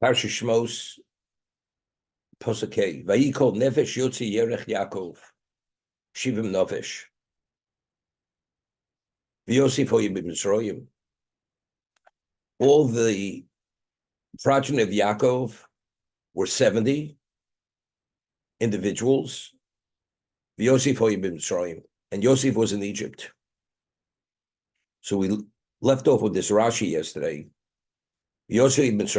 Parsha Shmos, Posakei. Vayikol Nefesh Yotzi Yerech Yaakov. Shivim Nefesh. V'Yosef Hoyim B'Mitzrayim. All the progeny of Yaakov were 70 individuals. V'Yosef Hoyim B'Mitzrayim. And Yosef was in Egypt. So we left off with this Rashi yesterday. Yosef and his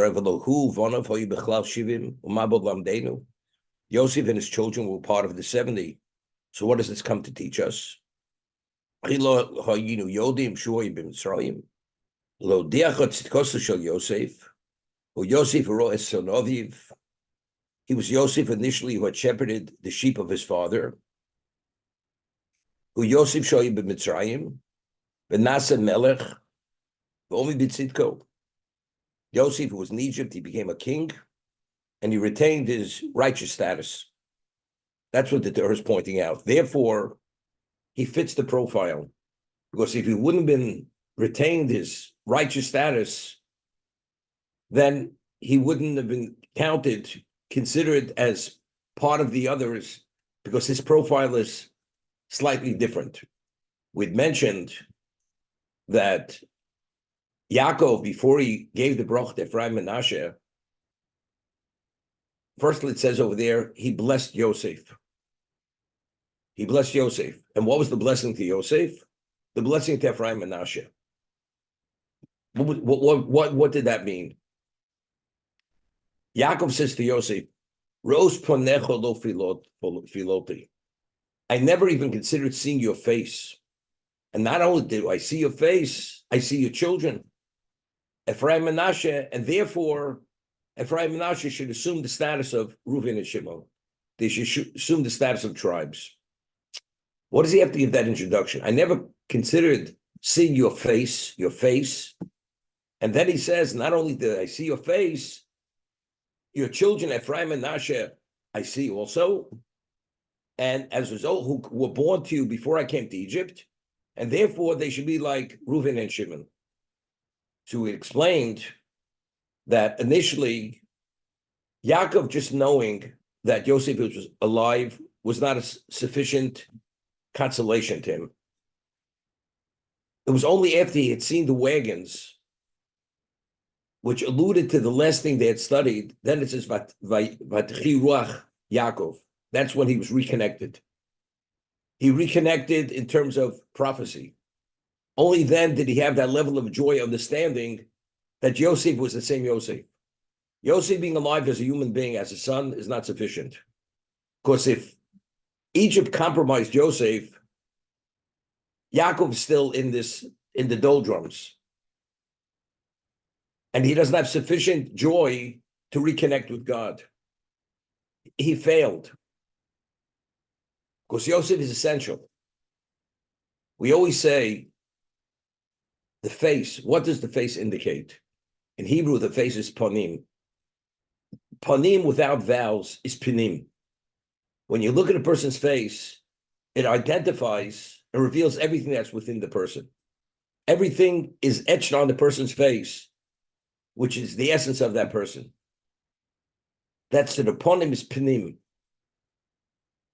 children were part of the 70. So what does this come to teach us? He was Yosef initially who had shepherded the sheep of his father. Who Yosef shoyim b'Mitzrayim, v'nasa melech, v'omi b'tzidko. Yosef, who was in Egypt, he became a king, and he retained his righteous status. That's what the Torah is pointing out. Therefore, he fits the profile. Because if he wouldn't have been retained his righteous status, then he wouldn't have been considered as part of the others, because his profile is slightly different. We'd mentioned that Yaakov, before he gave the bracha to Ephraim and Menashe, first it says over there, he blessed Yosef. He blessed Yosef. And what was the blessing to Yosef? The blessing to Ephraim and Menashe. What did that mean? Yaakov says to Yosef, Ros ponecho lo filoti. I never even considered seeing your face. And not only do I see your face, I see your children. Ephraim and Menashe, and therefore Ephraim and Menashe should assume the status of Reuven and Shimon. They should assume the status of tribes. What does he have to give that introduction? I never considered seeing your face. And then he says, not only did I see your face, your children, Ephraim and Menashe, I see also. And as a result, who were born to you before I came to Egypt, and therefore they should be like Reuven and Shimon. So we explained that initially, Yaakov just knowing that Yosef was alive was not a sufficient consolation to him. It was only after he had seen the wagons, which alluded to the last thing they had studied, then it says, Vatchi Ruach Yaakov. That's when he was reconnected. He reconnected in terms of prophecy. Only then did he have that level of joy, understanding that Yosef was the same Yosef. Yosef being alive as a human being, as a son, is not sufficient. Because if Egypt compromised Yosef, Yaakov is still in the doldrums. And he doesn't have sufficient joy to reconnect with God. He failed. Because Yosef is essential. We always say, the face, what does the face indicate? In Hebrew, the face is panim. Panim without vowels is pinim. When you look at a person's face, it identifies and reveals everything that's within the person. Everything is etched on the person's face, which is the essence of that person. That's the panim is pinim.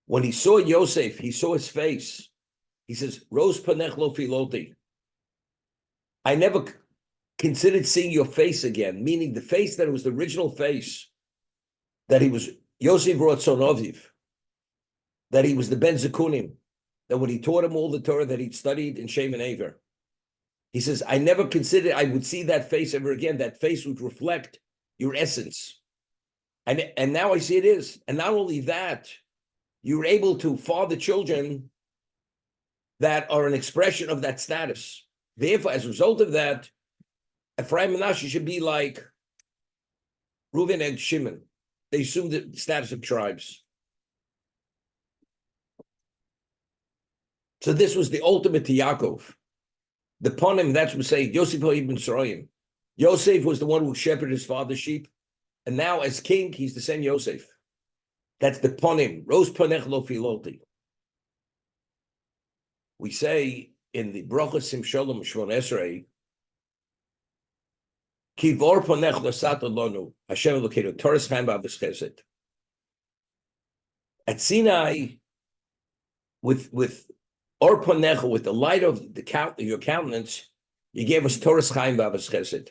When he saw Yosef, he saw his face. He says, Ros panech lo filoti. I never considered seeing your face again, meaning the face that was the original face, that he was Yosef Rotzonoviv, that he was the Ben Zekunim, that when he taught him all the Torah that he'd studied in Shem and Aver. He says, I never considered I would see that face ever again. That face would reflect your essence. And now I see it is. And not only that, you're able to father children that are an expression of that status. Therefore, as a result of that, Ephraim and Menashe should be like Reuven and Shimon. They assume the status of tribes. So this was the ultimate to Yaakov. The ponim, that's what we say, Yosef ibn Soroyim. Yosef was the one who shepherded his father's sheep. And now as king, he's the same Yosef. That's the ponim. Ros ponech lo filoti. We say in the Brachos Sim Shalom Shmon Esrei Kivor ponech l'sat lonu, Hashem Elokeinu, Toras Chaim v'avos chesed. At Sinai, with or ponecha, with the light of your countenance, you gave us Toras Chaim v'avos chesed.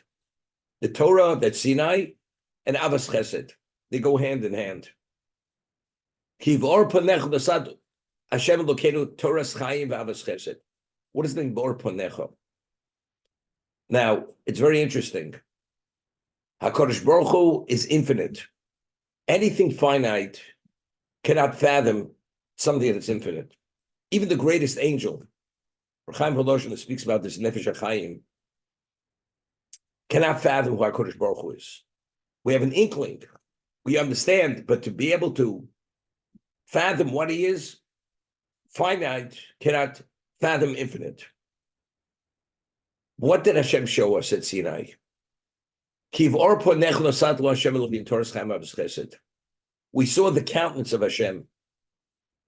The Torah, that Sinai, and avos chesed, they go hand in hand. Kivor ponech l'sat Hashem Elokeinu, Toras Chaim v'avos chesed. What is the bor ponecha? Now, it's very interesting. HaKadosh Baruch Hu is infinite. Anything finite cannot fathom something that's infinite. Even the greatest angel, Chaim Voloshin speaks about this Nefesh Chaim, cannot fathom who HaKadosh Baruch Hu is. We have an inkling. We understand, but to be able to fathom what he is, finite cannot fathom infinite. What did Hashem show us at Sinai? We saw the countenance of Hashem.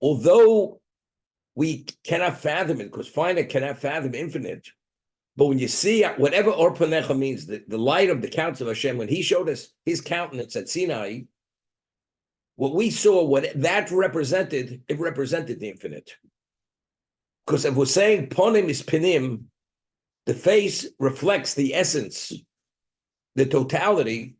Although we cannot fathom it, because finite cannot fathom infinite, but when you see whatever Or Panecha means, the light of the countenance of Hashem, when he showed us his countenance at Sinai, what we saw, what that represented, it represented the infinite. Because if we're saying Ponim is Pinim, the face reflects the essence, the totality,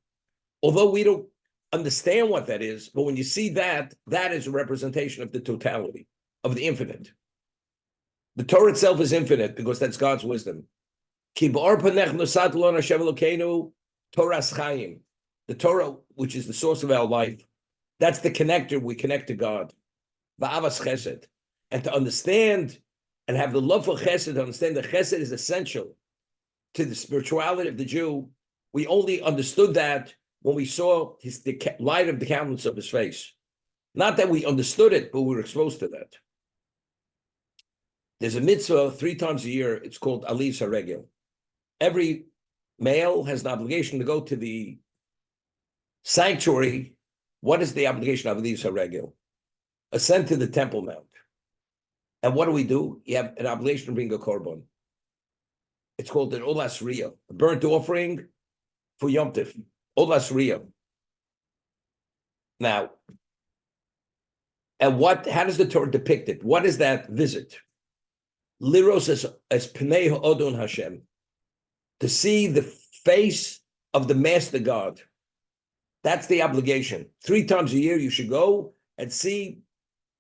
although we don't understand what that is, but when you see that, that is a representation of the totality, of the infinite. The Torah itself is infinite because that's God's wisdom. Toras Chaim, the Torah, which is the source of our life, that's the connector, we connect to God. Va'avas chesed. And to understand and have the love for chesed, to understand that chesed is essential to the spirituality of the Jew, we only understood that when we saw the light of the countenance of his face. Not that we understood it, but we were exposed to that. There's a mitzvah 3 times a year. It's called Aliyus HaRegel. Every male has an obligation to go to the sanctuary. What is the obligation of Aliyus HaRegel? Ascend to the Temple Mount. And what do? You have an obligation to bring a korban. It's called an Olas Riyah, a burnt offering for Yom Tif. Olas Riyah. Now, and how does the Torah depict it? What is that visit? Liros as Pnei Ha'odon Hashem, to see the face of the Master God. That's the obligation. 3 times a year you should go and see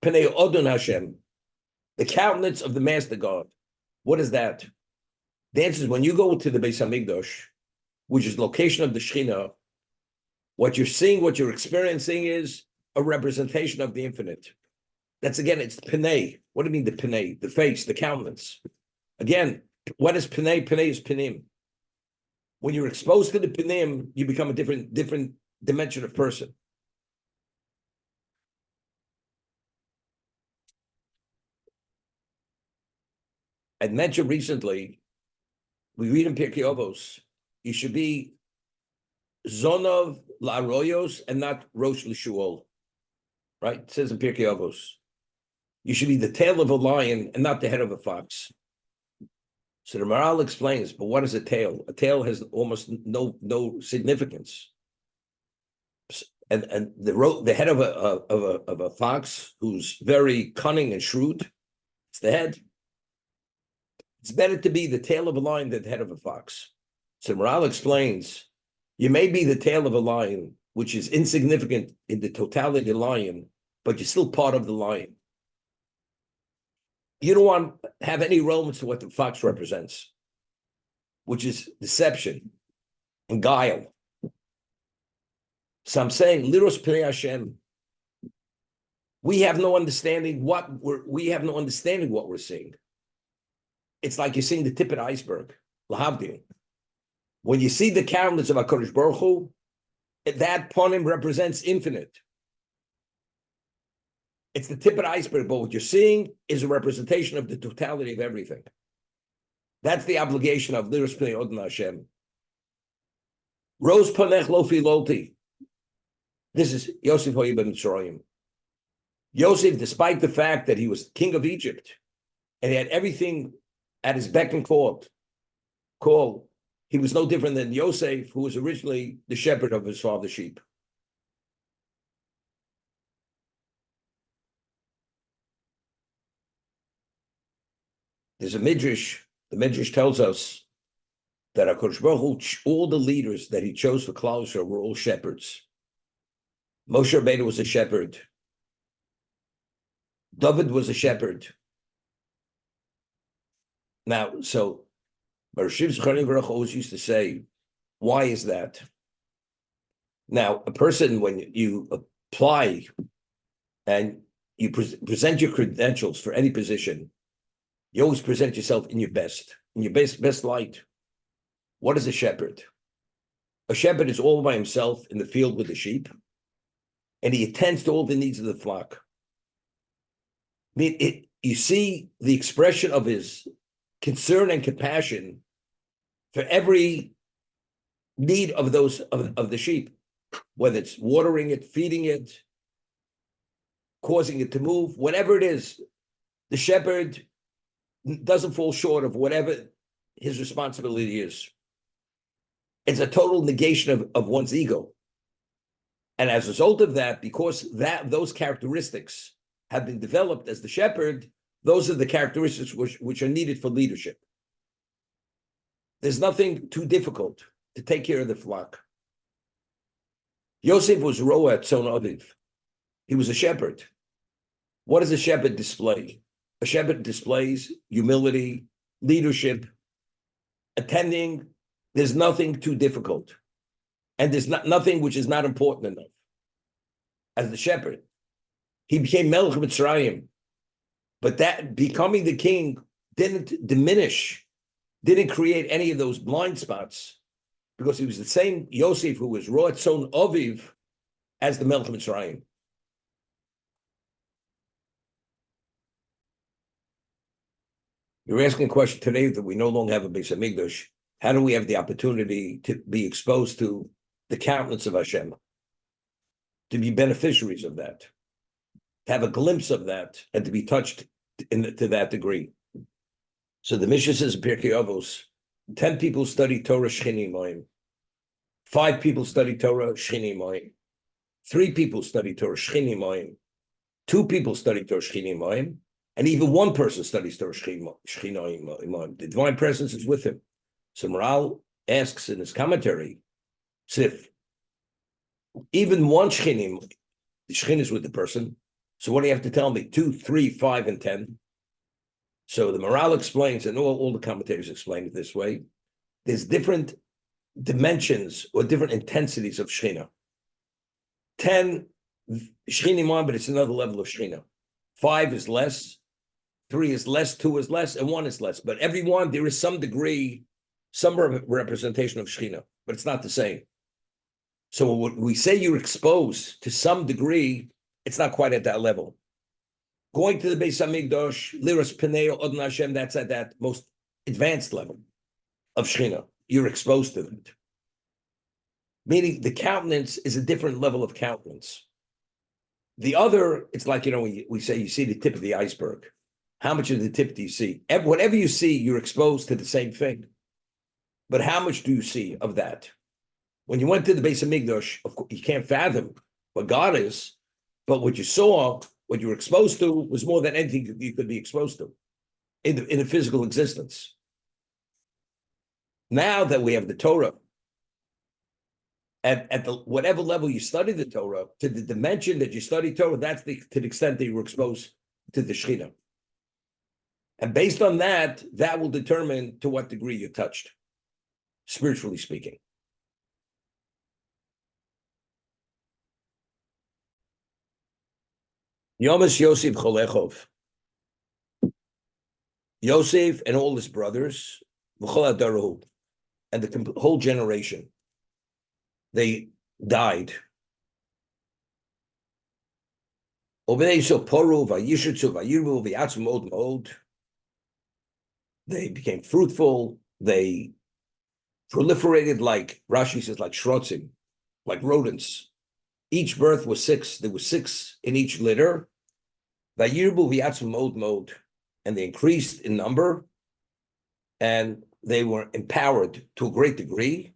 Pnei Ha'odon Hashem, the countenance of the Master God. What is that? The answer is when you go to the Beis Hamikdash, which is the location of the Shekhinah, what you're seeing, what you're experiencing is a representation of the infinite. That's again, it's Pnei. What do you mean the Pnei? The face, the countenance. Again, what is Pnei? Pnei is Pnim. When you're exposed to the Pnim, you become a different dimension of person. I mentioned recently, we read in Pirkei Avos, you should be Zonov La'aroyos and not Rosh L'Shuol. Right? It says in Pirkei Avos. You should be the tail of a lion and not the head of a fox. So the Maral explains, but what is a tail? A tail has almost no significance. And the head of a fox who's very cunning and shrewd, it's the head. It's better to be the tail of a lion than the head of a fox. So Maral explains, you may be the tail of a lion, which is insignificant in the totality of the lion, but you're still part of the lion. You don't want to have any relevance to what the fox represents, which is deception and guile. So I'm saying, Liros Pnei Hashem, we have no understanding what we're seeing. It's like you're seeing the tip of the iceberg. Lahavdil. When you see the countenance of HaKadosh Baruch Hu, that ponim represents infinite. It's the tip of the iceberg, but what you're seeing is a representation of the totality of everything. That's the obligation of Liros Pnei Odin Hashem. Ros Panech Lo Filoti. This is Yosef Hoyi ben Mitzrayim. Yosef, despite the fact that he was king of Egypt and he had everything at his beck and call, he was no different than Yosef, who was originally the shepherd of his father's sheep. There's a midrash. The midrash tells us that HaKadosh Baruch Hu, all the leaders that he chose for Klal Yisrael were all shepherds. Moshe Rabbeinu was a shepherd. David was a shepherd. Now, so Baruch Chaim always used to say, why is that? Now, a person, when you apply and you present your credentials for any position, you always present yourself in your best light. What is a shepherd? A shepherd is all by himself in the field with the sheep, and he attends to all the needs of the flock. I mean, you see the expression of his concern and compassion for every need of those of the sheep, whether it's watering it, feeding it, causing it to move, whatever it is. The shepherd doesn't fall short of whatever his responsibility is. It's a total negation of one's ego. And as a result of that, because those characteristics have been developed as the shepherd, those are the characteristics which are needed for leadership. There's nothing too difficult to take care of the flock. Yosef was Roa at Tzon Aviv. He was a shepherd. What does a shepherd display? A shepherd displays humility, leadership, attending. There's nothing too difficult. And there's nothing which is not important enough. As the shepherd, he became Melech Mitzrayim. But that becoming the king didn't diminish, didn't create any of those blind spots, because he was the same Yosef who was Roat Tzon Aviv as the Melech Mitzrayim. You're asking a question today that we no longer have a Beis Hamikdash. How do we have the opportunity to be exposed to the countenance of Hashem, to be beneficiaries of that, to have a glimpse of that, and to be touched to that degree? So the Mishnah says in Pirkei Avos, 10 people study Torah Shchini Moim, 5 people study Torah Shchini Moim, 3 people study Torah Shchini Moim, 2 people study Torah Shchini Moim, and even 1 person studies Torah Shchini Moim. The divine presence is with him. So Maral asks in his commentary, Sif, even 1 Shchini, the Shchin is with the person. So what do you have to tell me? 2, 3, 5, and 10. So the Maral explains, and all the commentators explain it this way: there's different dimensions or different intensities of Shechina. 10 Shchinim, but it's another level of Shechina. 5 is less, 3 is less, 2 is less, and 1 is less. But every one, there is some degree, some representation of Shechina, but it's not the same. So when we say you're exposed to some degree, it's not quite at that level. Going to the Beis Hamikdash, Liras Peneo, Odin Hashem, that's at that most advanced level of Shechina. You're exposed to it. Meaning the countenance is a different level of countenance. The other, it's like, we say you see the tip of the iceberg. How much of the tip do you see? Whatever you see, you're exposed to the same thing. But how much do you see of that? When you went to the Beis Hamikdash, of course, you can't fathom what God is, but what you saw, what you were exposed to, was more than anything you could be exposed to in a physical existence. Now that we have the Torah, at the whatever level you study the Torah, to the dimension that you study Torah, that's to the extent that you were exposed to the Shechina. And based on that, that will determine to what degree you're touched, spiritually speaking. Yomas Yosef Cholechov. Yosef and all his brothers, V'chol Adarahu, and the whole generation, they died. They became fruitful. They proliferated, like Rashi says, like shrotzim, like rodents. Each birth was 6. There were 6 in each litter. And they increased in number. And they were empowered to a great degree,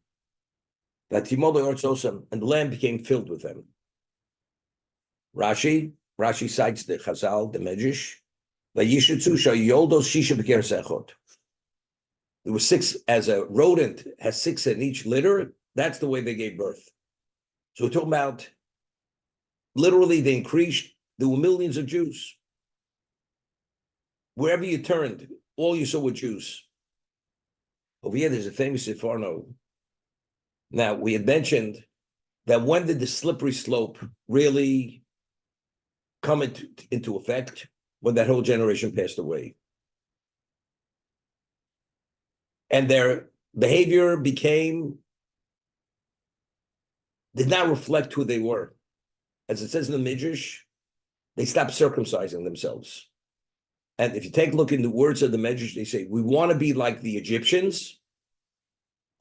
that Timothy Ortzosan, and the land became filled with them. Rashi cites the Chazal, the Medrash, there were 6, as a rodent has 6 in each litter, that's the way they gave birth. So we're talking about, literally, they increased, there were millions of Jews. Wherever you turned, all you saw were Jews. Over here, there's a famous Sefarno. Now, we had mentioned that when did the slippery slope really come into effect? When that whole generation passed away. And their behavior did not reflect who they were. As it says in the Midrash, they stopped circumcising themselves. And if you take a look in the words of the Medrash, they say, we want to be like the Egyptians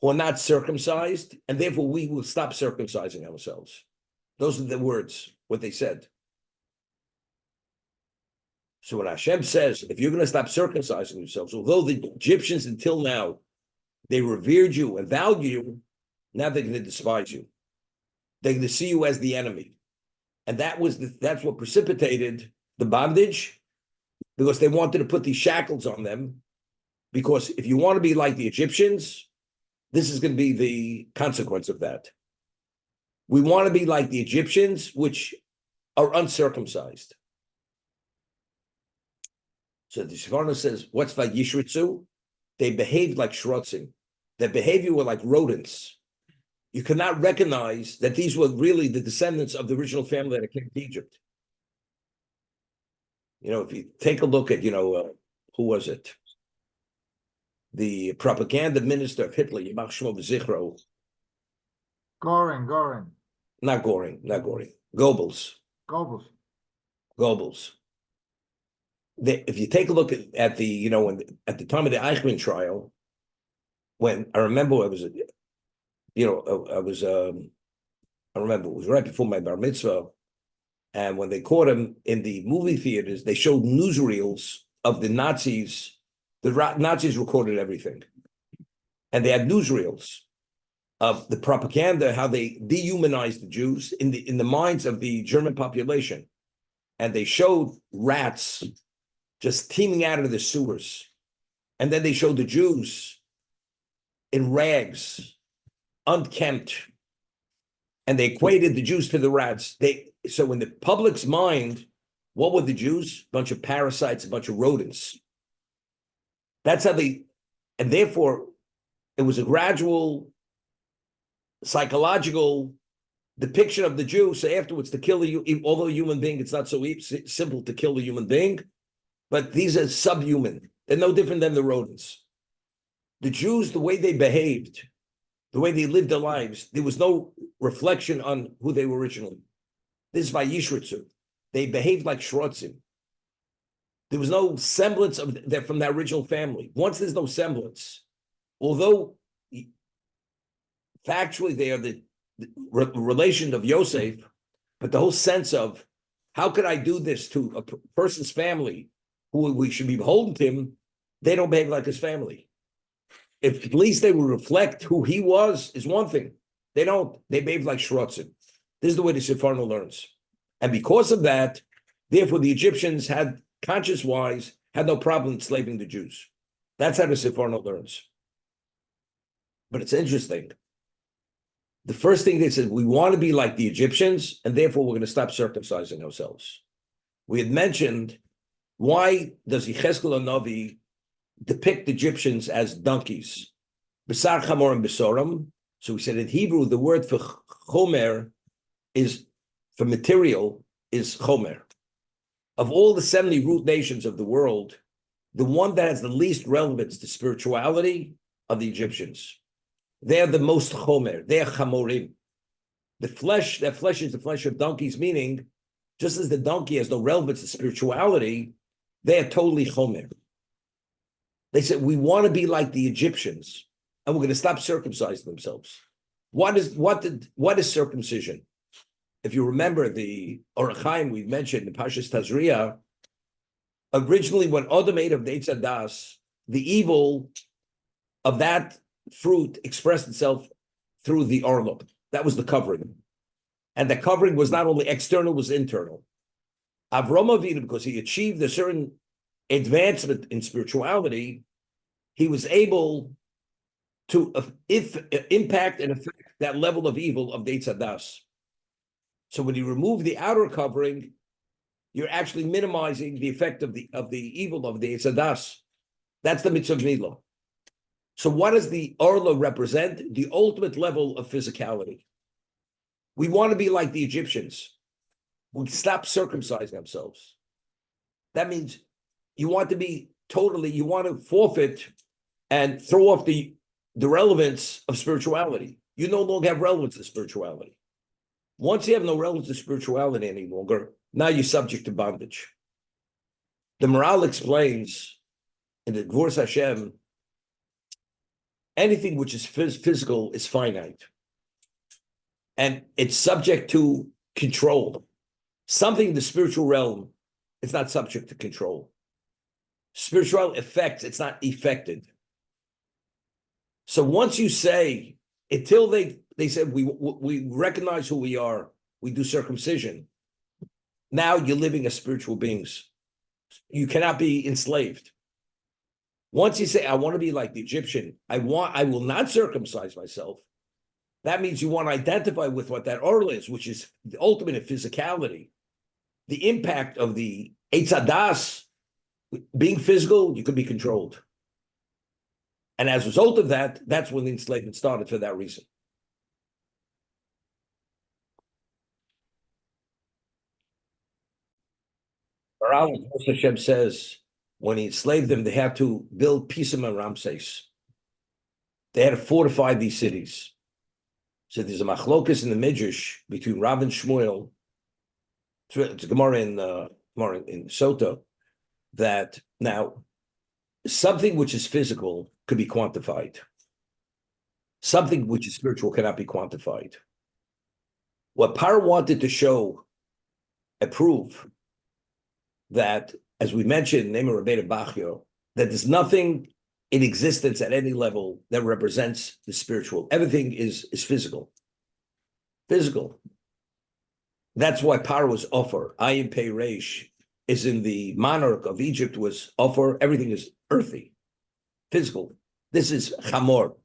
who are not circumcised, and therefore we will stop circumcising ourselves. Those are the words, what they said. So when Hashem says, if you're going to stop circumcising yourselves, although the Egyptians until now, they revered you and valued you, now they're going to despise you. They're going to see you as the enemy. And that's what precipitated the bondage, because they wanted to put these shackles on them. Because if you want to be like the Egyptians, this is going to be the consequence of that. We want to be like the Egyptians, which are uncircumcised. So the Sefarno says, what's Vayishritzu? They behaved like shrotzim. Their behavior were like rodents. You cannot recognize that these were really the descendants of the original family that came to Egypt. If you take a look at, who was it? The propaganda minister of Hitler, Yimach Shmo V'Zichro. Goring. Not Goring. Goebbels. If you take a look at the, at the time of the Eichmann trial, when I remember I remember it was right before my bar mitzvah, and when they caught him in the movie theaters, they showed newsreels of the Nazis. The Nazis recorded everything, and they had newsreels of the propaganda, how they dehumanized the Jews in the minds of the German population, and they showed rats just teeming out of the sewers. And then they showed the Jews in rags, unkempt, and they equated the Jews to the rats. So in the public's mind, what were the Jews? A bunch of parasites, a bunch of rodents. That's how and therefore it was a gradual psychological depiction of the Jew. So afterwards, to kill although a human being, it's not so simple to kill a human being. But these are subhuman. They're no different than the rodents. The Jews, the way they behaved, the way they lived their lives, there was no reflection on who they were originally. This is Vayishritzu. They behaved like shrotzim. There was no semblance of that from that original family. Once there's no semblance, although factually they are the relation of Yosef, but the whole sense of how could I do this to a person's family who we should be beholden to him, they don't behave like his family. If at least they would reflect who he was, is one thing. They don't. They behave like shrotzim. This is the way the Sefarno learns. And because of that, therefore the Egyptians had, conscious-wise, had no problem enslaving the Jews. That's how the Sefarno learns. But it's interesting. The first thing they said, we want to be like the Egyptians, and therefore we're going to stop circumcising ourselves. We had mentioned, why does Yechezkel Hanavi depict Egyptians as donkeys? Besar chamor and besoram. So we said in Hebrew, the word for chomer for material is chomer. Of all the 70 root nations of the world, the one that has the least relevance to spirituality are the Egyptians. They're the most chomer. They're chamorim. Their flesh is the flesh of donkeys, meaning just as the donkey has no relevance to spirituality, they are totally chomer. They said, we want to be like the Egyptians, and we're going to stop circumcising themselves. What is circumcision? If you remember the Chaim we mentioned in Pashas Tazria, originally when Adam ate of the Eitz Hadas, the evil of that fruit expressed itself through the orla. That was the covering. And the covering was not only external, it was internal. Avram Avinu, because he achieved a certain advancement in spirituality, he was able to impact and affect that level of evil of the Eitzadas. So when you remove the outer covering, you're actually minimizing the effect of the evil of the Eitzadas. That's the mitzvah Gnilah. So what does the Orla represent? The ultimate level of physicality. We want to be like the Egyptians. We stop circumcising ourselves. That means you want to forfeit and throw off the relevance of spirituality. You no longer have relevance to spirituality. Once you have no relevance to spirituality any longer, now you're subject to bondage. The Moral explains in the Gvurus Hashem, anything which is physical is finite. And it's subject to control. Something in the spiritual realm is not subject to control. Spiritual effects, it's not effected. So once you say, until they said we recognize who we are, we do circumcision, now you're living as spiritual beings. You cannot be enslaved. Once you say, I want to be like the Egyptian, I will not circumcise myself, that means you want to identify with what that orla is, which is the ultimate in physicality. The impact of the Eitzadas, being physical, you could be controlled. And as a result of that, that's when the enslavement started for that reason. Hashem says, when he enslaved them, they had to build Pisim and Ramses. They had to fortify these cities. So there's a machlokas in the Midrash between Rav and Shmuel. It's a Gemara in Sota, that now something which is physical could be quantified. Something which is spiritual cannot be quantified. What Paro wanted to show and prove that, as we mentioned, name of Rabbeinu Bachyo, that there's nothing in existence at any level that represents the spiritual. Everything is physical. Physical. That's why Paro was Ofer. Ayin Pei Reish is in the monarch of Egypt was Ofer. Everything is earthy, physical. This is Chamor.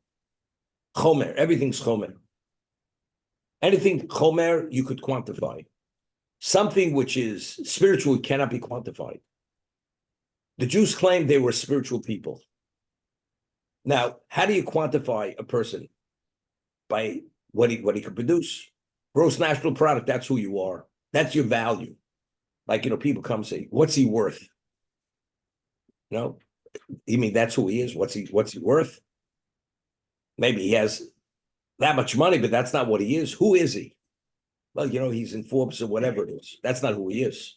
Chomer. Everything's Chomer. Anything Chomer you could quantify. Something which is spiritual cannot be quantified. The Jews claimed they were spiritual people. Now, how do you quantify a person? By what he could produce. Gross national product, that's who you are. That's your value. Like, people come and say, what's he worth? You mean that's who he is? What's he worth? Maybe he has that much money, but that's not what he is. Who is he? Well, he's in Forbes or whatever it is. That's not who he is.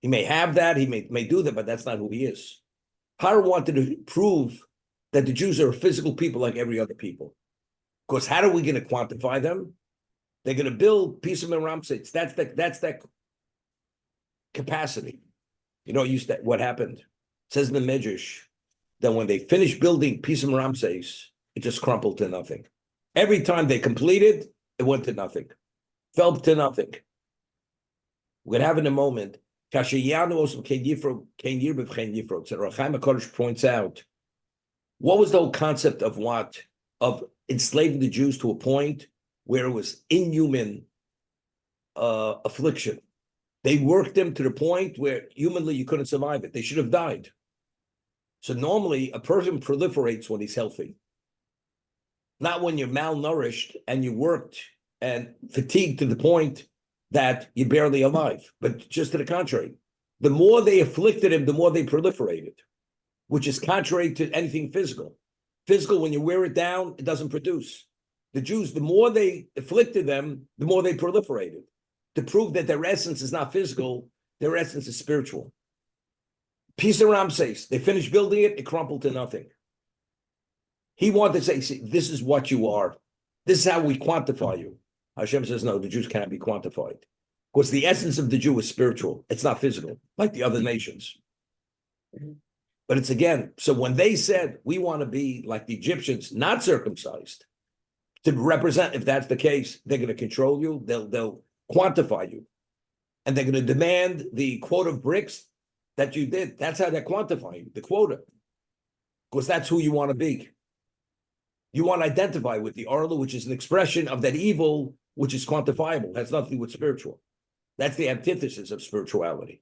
He may have that, he may do that, but that's not who he is. Paro wanted to prove that the Jews are physical people like every other people. Because how are we going to quantify them? They're going to build Pisim and Ramses. That's that capacity. What happened? It says in the Midrash that when they finished building Pisim and Ramses, it just crumpled to nothing. Every time they completed, it went to nothing. Fell to nothing. We're going to have in a moment. Chaim points out, what was the whole concept of enslaving the Jews to a point where it was inhuman affliction? They worked them to the point where humanly you couldn't survive it. They should have died. So normally a person proliferates when he's healthy. Not when you're malnourished and you worked and fatigued to the point that you're barely alive, but just to the contrary. The more they afflicted him, the more they proliferated, which is contrary to anything physical. Physical, when you wear it down, it doesn't produce. The Jews, the more they afflicted them, the more they proliferated, to prove that their essence is not physical, their essence is spiritual. Pisim Ramses, they finished building it, it crumpled to nothing. He wanted to say, see, this is what you are. This is how we quantify you. Hashem says, no, the Jews cannot be quantified. Because the essence of the Jew is spiritual. It's not physical, like the other nations. But it's again, so when they said we want to be like the Egyptians, not circumcised, to represent, if that's the case, they're going to control you, they'll quantify you, and they're going to demand the quota of bricks that you did. That's how they quantify you, the quota, because that's who you want to be. You want to identify with the Arla, which is an expression of that evil, which is quantifiable, has nothing to do with spiritual. That's the antithesis of spirituality.